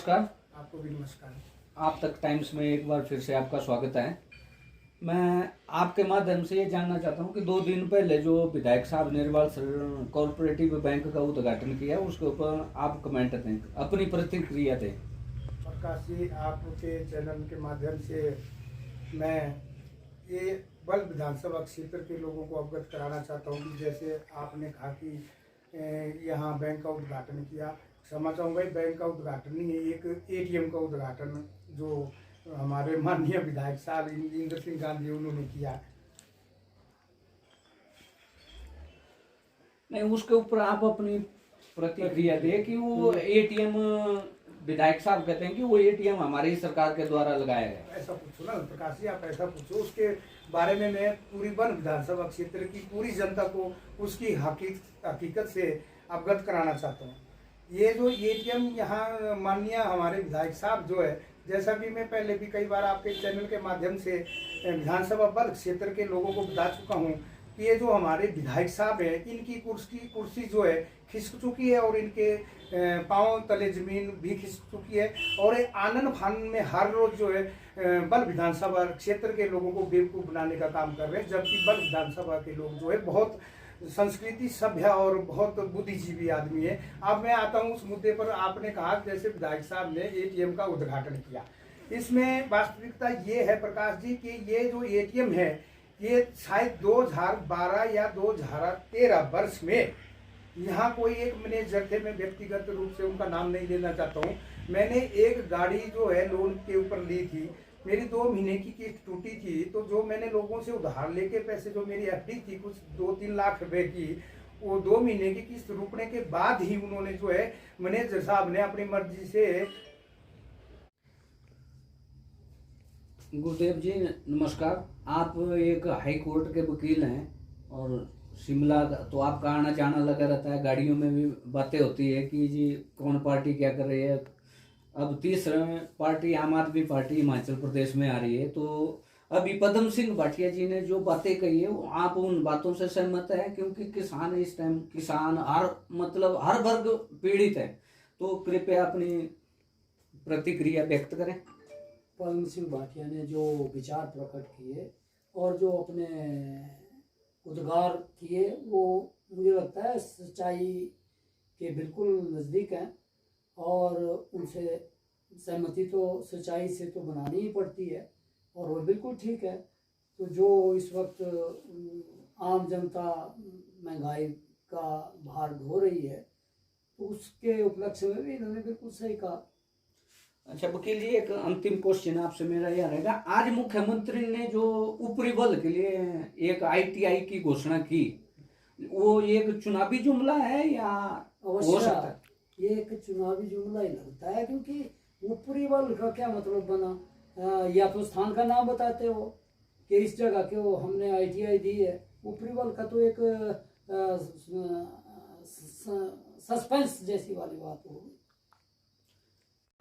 नमस्कार। आपको भी नमस्कार। आप तक टाइम्स में एक बार फिर से आपका स्वागत है। मैं आपके माध्यम से ये जानना चाहता हूँ कि 2 दिन पहले जो विधायक साहब ने निर्वाल कोऑपरेटिव बैंक का उद्घाटन किया, उसके ऊपर आप कमेंट दें, अपनी प्रतिक्रिया दें। प्रकाश जी, आपके चैनल के माध्यम से मैं ये बल्ह विधानसभा क्षेत्र के लोगों को अवगत कराना चाहता हूँ कि जैसे आपने कहा कि यहाँ बैंक का उद्घाटन किया, क्षमा चाहूँगा, बैंक का उद्घाटन नहीं है, एक एटीएम का उद्घाटन जो हमारे माननीय विधायक साहब इंद्र सिंह गांधी उन्होंने किया। नहीं, उसके ऊपर आप अपनी प्रतिक्रिया दें कि वो एटीएम, विधायक साहब कहते हैं कि वो एटीएम हमारी सरकार के द्वारा लगाया गया। ऐसा पूछो ना प्रकाश जी, आप ऐसा पूछो, उसके बारे में मैं पूरी बल्ह विधानसभा क्षेत्र की पूरी जनता को उसकी हकीकत से अवगत कराना चाहता हूँ। ये जो एटीएम यहाँ माननीय हमारे विधायक साहब जो है, जैसा कि मैं पहले भी कई बार आपके चैनल के माध्यम से विधानसभा बल्ह क्षेत्र के लोगों को बता चुका हूँ कि ये जो हमारे विधायक साहब हैं, इनकी कुर्सी जो है खिसक चुकी है और इनके पांव तले जमीन भी खिसक चुकी है और ये आनन फानन में हर रोज जो है बल्ह विधानसभा क्षेत्र के लोगों को बेवकूफ़ बनाने का काम कर रहे हैं, जबकि बल्ह विधानसभा के लोग जो है बहुत संस्कृति सभ्य और बहुत बुद्धिजीवी आदमी है। अब मैं आता हूँ उस मुद्दे पर। आपने कहा जैसे विधायक साहब ने एटीएम का उद्घाटन किया, इसमें वास्तविकता ये है प्रकाश जी कि ये जो एटीएम है, ये शायद 2012 या 2013 वर्ष में यहाँ कोई एक मैनेजर थे, मैं व्यक्तिगत रूप से उनका नाम नहीं लेना चाहता हूँ, मैंने एक गाड़ी जो है लोन के ऊपर ली थी, मेरी 2 महीने की किस्त टूटी थी, तो जो मैंने लोगों से उधार लेके पैसे, जो मेरी एफडी थी कुछ 2-3 लाख रुपए की, वो 2 महीने की किस्त रुकने के बाद ही उन्होंने जो है मैनेजर साहब ने अपनी मर्जी से। गुरुदेव जी नमस्कार। आप एक हाई कोर्ट के वकील हैं और शिमला तो आपका आना जाना लगा रहता है, गाड़ियों में भी बातें होती है कि जी कौन पार्टी क्या कर रही है। अब तीसरा पार्टी आम आदमी पार्टी हिमाचल प्रदेश में आ रही है, तो अभी पद्म सिंह भाटिया जी ने जो बातें कही है, वो आप उन बातों से सहमत है? क्योंकि किसान इस टाइम, किसान हर वर्ग पीड़ित है, तो कृपया अपनी प्रतिक्रिया व्यक्त करें। पद्म सिंह भाटिया ने जो विचार प्रकट किए और जो अपने उद्गार किए, वो मुझे लगता है सच्चाई के बिल्कुल नज़दीक हैं और उनसे सहमति तो सच्चाई से तो बनानी ही पड़ती है और वो बिल्कुल ठीक है। तो जो इस वक्त आम जनता महंगाई का भार ढो रही है, तो उसके उपलक्ष्य में भी इन्होंने बिल्कुल सही कहा। अच्छा वकील जी, एक अंतिम क्वेश्चन आपसे मेरा यह रहेगा, आज मुख्यमंत्री ने जो ऊपरी बल के लिए एक आईटीआई की घोषणा की, वो एक चुनावी जुमला है या हो सकता है? ये एक चुनावी जुमला ही लगता है, क्योंकि ऊपरी बल का क्या मतलब बना? या तो स्थान का नाम बताते हो कि इस जगह के वो हमने आईटीआई दी है। ऊपरी बल का तो एक सस्पेंस जैसी वाली बात होगी।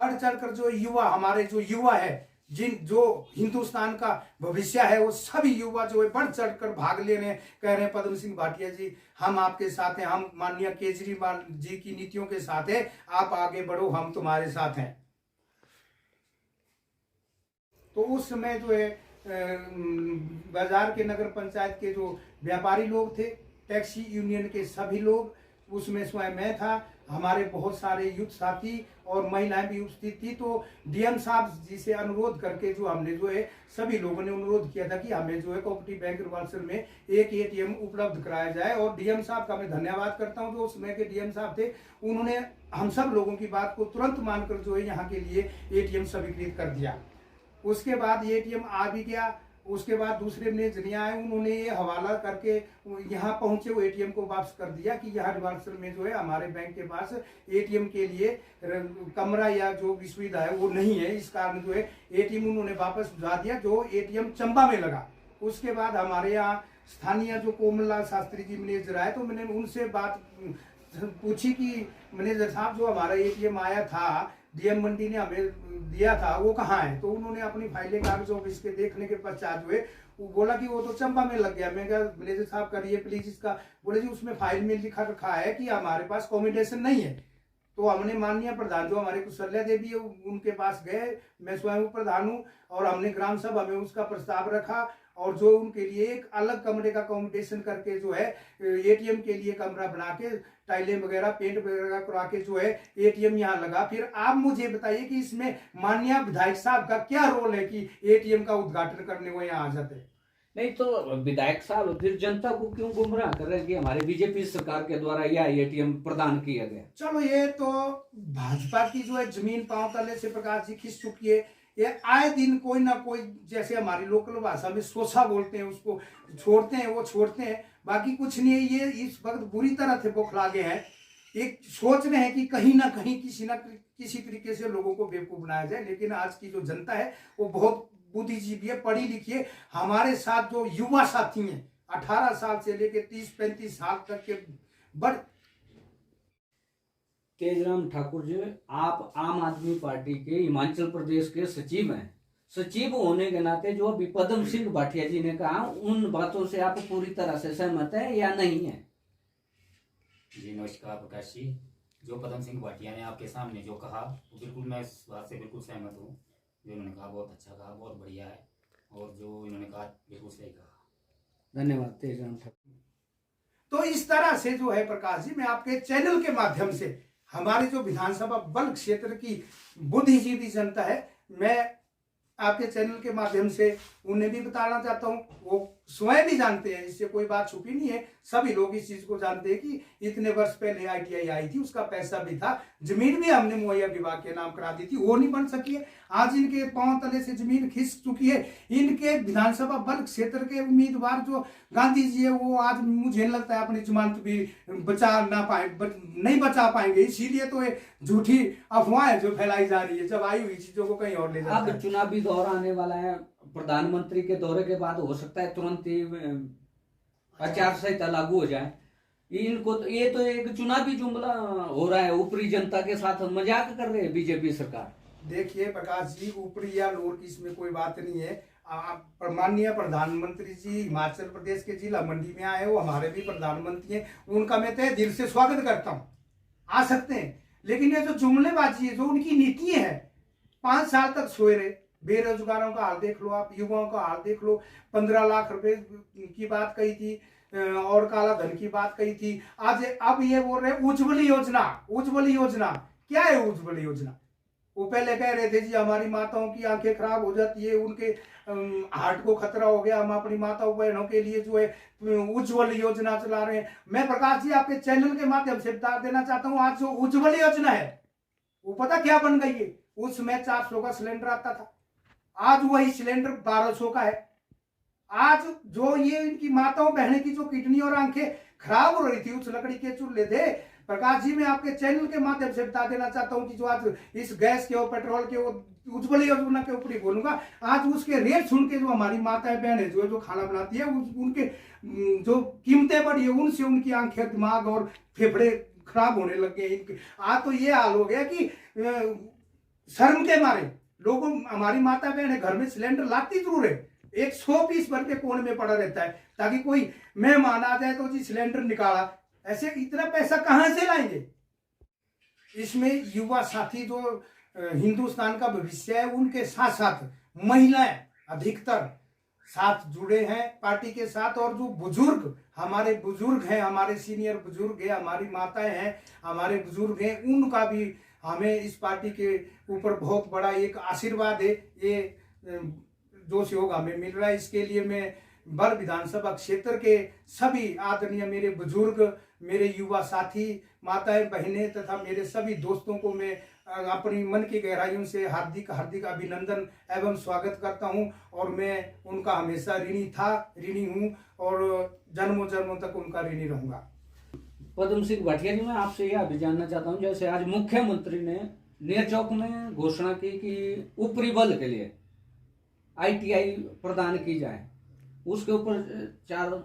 बढ़ चढ़कर जो युवा, हमारे जो युवा है, जो हिंदुस्तान का भविष्य है, वो सभी युवा जो है बढ़ चढ़कर भाग लेने कह रहे हैं पद्म सिंह भाटिया जी, हम आपके साथ हैं, हम माननीय केजरीवाल जी की नीतियों के साथ है, आप आगे बढ़ो, हम तुम्हारे साथ हैं। तो उस समय जो है बाजार के नगर पंचायत के जो व्यापारी लोग थे, टैक्सी यूनियन के सभी लोग, उसमें स्वयं मैं था, हमारे बहुत सारे युद्ध साथी और महिलाएं भी उपस्थित थी। तो डीएम साहब जी से अनुरोध करके जो हमने जो है सभी लोगों ने अनुरोध किया था कि हमें जो है कोऑपरेटिव बैंक रिवाल्सर में एक एटीएम उपलब्ध कराया जाए, और डीएम साहब का मैं धन्यवाद करता हूं, जो उस समय के डीएम साहब थे, उन्होंने हम सब लोगों की बात को तुरंत मानकर जो है यहाँ के लिए एटीएम स्वीकृत कर दिया। उसके बाद एटीएम आ भी गया। उसके बाद दूसरे मैनेजर आए, उन्होंने ये हवाला करके यहाँ पहुंचे, वो एटीएम को वापस कर दिया कि यहाँ रिवाल्सर में जो है हमारे बैंक के पास एटीएम के लिए कमरा या जो भी सुविधा है वो नहीं है, इस कारण जो है एटीएम उन्होंने वापस भिजवा दिया, जो एटीएम चंबा में लगा। उसके बाद हमारे यहाँ स्थानीय जो कोमललाल शास्त्री जी मैनेजर आए, तो मैंने उनसे बात पूछी कि मैनेजर साहब, जो हमारा एटीएम आया था, डीएम मंडी ने हमें दिया था, वो कहाँ है? तो उन्होंने अपनी फाइलें कागज ऑफिस के देखने के पश्चात जो है वो बोला कि वो तो चंबा में लग गया। मैं कहा मैनेजर साहब करिए प्लीज इसका। बोले जी उसमें फाइल में लिखा रखा है कि हमारे पास कॉम्बिनेशन नहीं है। तो हमने माननीय प्रधान जो हमारे कुशल्या देवी है उनके पास गए, मैं स्वयं प्रधान हूँ, और हमने ग्राम सभा में उसका प्रस्ताव रखा, और जो उनके लिए एक अलग कमरे का कॉम्बिनेशन करके जो है एटीएम के लिए कमरा बना के टाइलें वगैरह पेंट वगैरह करा के जो है एटीएम यहाँ लगा। फिर आप मुझे बताइए कि इसमें माननीय विधायक साहब का क्या रोल है कि एटीएम का उद्घाटन करने वो यहाँ आ जाते हैं? नहीं तो विधायक साहब फिर जनता को क्यों गुमराह कर रहे हैं कि हमारे बीजेपी सरकार के द्वारा यह एटीएम प्रदान किया गया? चलो ये तो भाजपा की जो है जमीन पांव तले से प्रकाश जी खिंच चुकी है। ये आए दिन कोई ना कोई, जैसे हमारी लोकल भाषा में सोचा बोलते हैं, उसको छोड़ते हैं, वो छोड़ते हैं, बाकी कुछ नहीं है। ये इस वक्त बुरी तरह से बौखला गए हैं, एक सोच रहे हैं कि कहीं ना कहीं किसी ना किसी तरीके से लोगों को बेवकूफ बनाया जाए। लेकिन आज की जो जनता है वो बहुत बुद्धिजीवी है, पढ़ी लिखी है। हमारे साथ जो युवा साथी हैं 18 साल से लेकर 30-35 साल तक के बड़ तेजराम ठाकुर जी, आप आम आदमी पार्टी के हिमाचल प्रदेश के सचिव हैं। सचिव होने के नाते जो अभी पद्म सिंह भाटिया जी ने कहा, उन बातों से आप पूरी तरह से सहमत है या नहीं है? जी नमस्कार प्रकाश जी, जो पद्म सिंह भाटिया ने आपके सामने जो कहा वो बिल्कुल मैं इस बात से बिल्कुल सहमत हूँ। जो उन्होंने कहा बहुत अच्छा कहा, बहुत बढ़िया है, और जो इन्होंने कहा बिल्कुल सही कहा। धन्यवाद तेजराम ठाकुर। तो इस तरह से जो है प्रकाश जी, मैं आपके चैनल के माध्यम से हमारे जो विधानसभा बल्ह क्षेत्र की बुद्धिजीवी जनता है, मैं आपके चैनल के माध्यम से उन्हें भी बताना चाहता हूँ। वो स्वयं भी जानते हैं, इससे कोई बात छुपी नहीं है, सभी लोग इस चीज को जानते हैं कि इतने वर्ष पहले ITI आई थी, उसका पैसा भी था, जमीन भी हमने मुहैया विभाग के नाम करा दी थी, वो नहीं बन सकी है। आज इनके पांव तले से जमीन खिंच चुकी है। इनके विधानसभा बल्ह क्षेत्र के उम्मीदवार जो गांधी जी है, वो आज मुझे लगता है अपनी जमानत भी नहीं बचा पाएंगे। इसीलिए तो ये झूठी अफवाहें जो फैलाई जा रही है, जब आई हुई चीजों को कहीं और ले जाता है। अब चुनावी दौर आने वाला है, प्रधानमंत्री के दौरे के बाद हो सकता है तुरंत ही आचार संहिता लागू हो जाए। इनको तो ये तो एक चुनावी जुमला हो रहा है, ऊपरी जनता के साथ मजाक कर रहे हैं बीजेपी सरकार। देखिए प्रकाश जी, ऊपरी या लोर की इसमें कोई बात नहीं है। माननीय प्रधानमंत्री जी हिमाचल प्रदेश के जिला मंडी में आए, वो हमारे भी प्रधानमंत्री हैं, उनका मैं तहे दिल से स्वागत करता हूँ, आ सकते हैं। लेकिन ये जो जुमलेबाजी है, जो उनकी नीति है, 5 साल तक सोए रहे। बेरोजगारों का हाल देख लो आप, युवाओं का हाल देख लो। 15 लाख रुपए की बात कही थी और काला धन की बात कही थी। आज अब ये बोल रहे उज्ज्वल योजना। उज्ज्वल योजना क्या है? उज्ज्वल योजना वो पहले कह रहे थे जी हमारी माताओं की आंखें खराब हो जाती है, उनके हार्ट को खतरा हो गया, हम अपनी माताओं बहनों के लिए जो है उज्ज्वल योजना चला रहे हैं। मैं प्रकाश जी आपके चैनल के माध्यम से बता देना चाहता हूँ, आज जो उज्ज्वल योजना है वो पता क्या बन गई है? उसमें 400 का सिलेंडर आता था, आज वही सिलेंडर 1200 का है। आज जो ये इनकी माताओं बहनों की जो किडनी और आंखें खराब हो रही थी, उस लकड़ी के चूल्हे थे। प्रकाश जी मैं आपके चैनल के माध्यम से बता देना चाहता हूं कि जो आज इस गैस के और पेट्रोल के उज्ज्वल योजना के ऊपर ही बोलूंगा, आज उसके रेट सुन के जो हमारी माताएं बहनें जो खाना बनाती है, उनके जो कीमतें बढ़ी है, उनसे उनकी आंखें, दिमाग और फेफड़े खराब होने लग गए। आज तो ये हाल हो गया कि शर्म के मारे लोगों, हमारी माता बहन घर में सिलेंडर लाती जरूर है, 100 पीस भर के कोने में पड़ा रहता है, ताकि कोई मेहमान आ जाए तो जी सिलेंडर निकाला। ऐसे इतना पैसा कहां से लाएंगे? इसमें युवा साथी जो हिंदुस्तान का भविष्य है, उनके साथ साथ महिलाएं अधिकतर साथ जुड़े हैं पार्टी के साथ। और जो बुजुर्ग हमारे बुजुर्ग हैं, हमारे सीनियर बुजुर्ग हैं, हमारी माताएं हैं, हमारे बुजुर्ग हैं, उनका भी हमें इस पार्टी के ऊपर बहुत बड़ा एक आशीर्वाद है। ये जो सहयोग हमें मिल रहा है, इसके लिए मैं बल्ह विधानसभा क्षेत्र के सभी आदरणीय मेरे बुजुर्ग, मेरे युवा साथी, माताएं बहनें तथा मेरे सभी दोस्तों को मैं अपनी मन की गहराइयों से हार्दिक हार्दिक अभिनंदन एवं स्वागत करता हूं। और मैं उनका हमेशा ऋणी था, ऋणी हूं और जन्मों जन्मों तक उनका ऋणी रहूंगा। पद्म सिंह भाटिया जी, मैं आपसे यह भी जानना चाहता हूँ, जैसे आज मुख्यमंत्री ने नेरचौक में घोषणा की कि ऊपरी बल के लिए ITI प्रदान की जाए, उसके ऊपर 4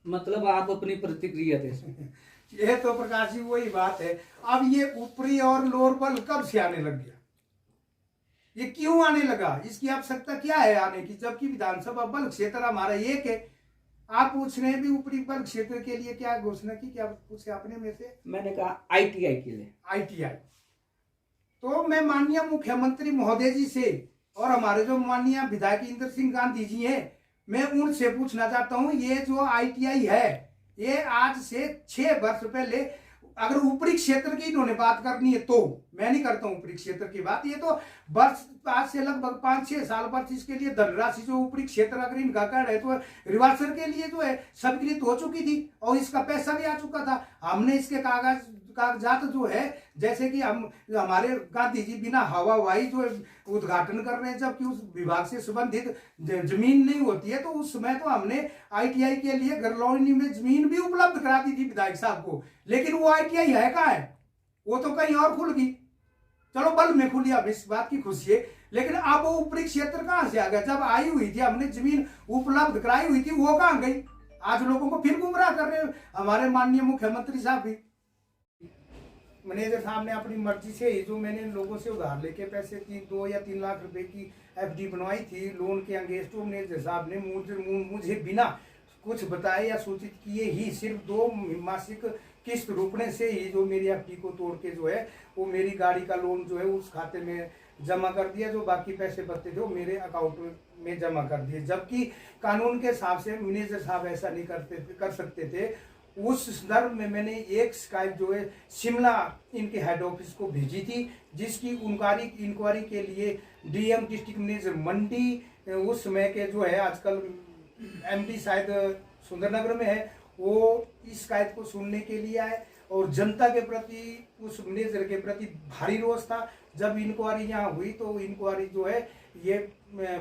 मतलब आप अपनी प्रतिक्रिया दे सकते? ये तो प्रकाश जी वही बात है, अब ये ऊपरी और लोअर बल कब से आने लग गया? ये क्यों आने लगा? इसकी आवश्यकता क्या है आने की, जबकि विधानसभा बल्ह क्षेत्र हमारा एक है। आप पूछ रहे हैं भी ऊपरी वर्ग क्षेत्र के लिए क्या घोषणा की, क्या पूछे आपने में से? मैंने कहा ITI के लिए। ITI। तो मैं माननीय मुख्यमंत्री महोदय जी से और हमारे जो माननीय विधायक इंद्र सिंह गांधी जी हैं, मैं उनसे पूछना चाहता हूं, ये जो ITI है, ये आज से 6 वर्ष पहले, अगर ऊपरी क्षेत्र की इन्होंने बात करनी है तो मैं नहीं करता हूं ऊपरी क्षेत्र की बात, ये तो वर्ष आज से लगभग 5-6 साल पर इसके लिए धनराशि जो ऊपरी क्षेत्र अगर इनका कर है तो रिवर्सल के लिए जो है स्वीकृत हो चुकी थी और इसका पैसा भी आ चुका था। हमने इसके कागजात जो है, जैसे कि हम हमारे गांधी जी बिना हवाई जो उद्घाटन कर रहे हैं, जबकि उस विभाग से संबंधित जमीन नहीं होती है, तो उस समय तो हमने ITI के लिए गरलौनी में जमीन भी उपलब्ध करा दी थी विधायक साहब को, लेकिन वो ITI है कहाँ है? वो तो कहीं और खुल गई। चलो बल में खुली, अब इस बात की खुशी है, लेकिन अब वो ऊपरी क्षेत्र कहां से आ गया? जब आई हुई थी, हमने जमीन उपलब्ध कराई हुई थी, वो कहां गई? आज लोगों को फिर गुमराह कर रहे हैं हमारे माननीय मुख्यमंत्री साहब भी। मैनेजर साहब ने अपनी मर्जी से ही जो मैंने लोगों से उधार लेके पैसे 2 या 3 लाख रुपए की FD बनवाई थी लोन के अगेंस्ट, मैनेजर साहब ने मुझे बिना कुछ बताए या सूचित किए ही सिर्फ 2 मासिक किस्त रुकने से ही जो मेरी FD को तोड़ के जो है वो मेरी गाड़ी का लोन जो है उस खाते में जमा कर दिया, जो बाकी पैसे बचते थे वो मेरे अकाउंट में जमा कर दिए। जबकि कानून के हिसाब से मैनेजर साहब ऐसा नहीं कर सकते थे। उस संदर्भ में मैंने एक शिकायत जो है शिमला इनके हेड ऑफिस को भेजी थी, जिसकी इंक्वायरी के लिए DM डिस्ट्रिक्ट मैनेजर मंडी उस समय के जो है आजकल MD शायद सुंदरनगर में है, वो इस शिकायत को सुनने के लिए आए और जनता के प्रति उस मैनेजर के प्रति भारी रोष था। जब इंक्वायरी यहाँ हुई तो इंक्वायरी जो है ये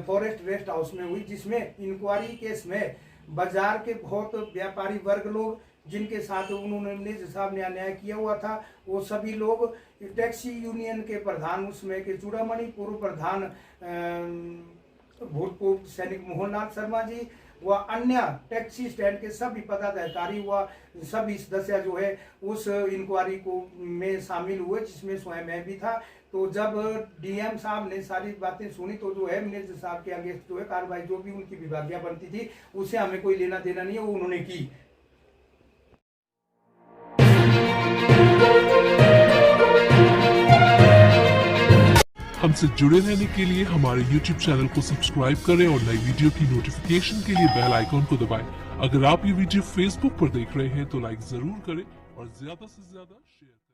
फॉरेस्ट रेस्ट हाउस में हुई, जिसमें इंक्वायरी केस में बाजार के बहुत व्यापारी वर्ग लोग जिनके साथ उन्होंने मैनेजर साहब ने अन्याय किया हुआ था, वो सभी लोग टैक्सी यूनियन के प्रधान उसमें के चूड़ामणि, पूर्व प्रधान भूतपूर्व सैनिक मोहनलाल शर्मा जी व अन्य टैक्सी स्टैंड के सभी पदाधिकारी व सभी सदस्य जो है उस इंक्वायरी को में शामिल हुए, जिसमें स्वयं मैं भी था। तो जब DM साहब ने सारी बातें सुनी तो जो है मैनेजर साहब के अगेंस्ट जो है कार्रवाई जो भी उनकी विभागिया बनती थी उससे हमें कोई लेना देना नहीं है, वो उन्होंने की। हमसे जुड़े रहने के लिए हमारे YouTube चैनल को सब्सक्राइब करें और नई वीडियो की नोटिफिकेशन के लिए बेल आइकॉन को दबाएं। अगर आप ये वीडियो Facebook पर देख रहे हैं तो लाइक जरूर करें और ज्यादा से ज्यादा शेयर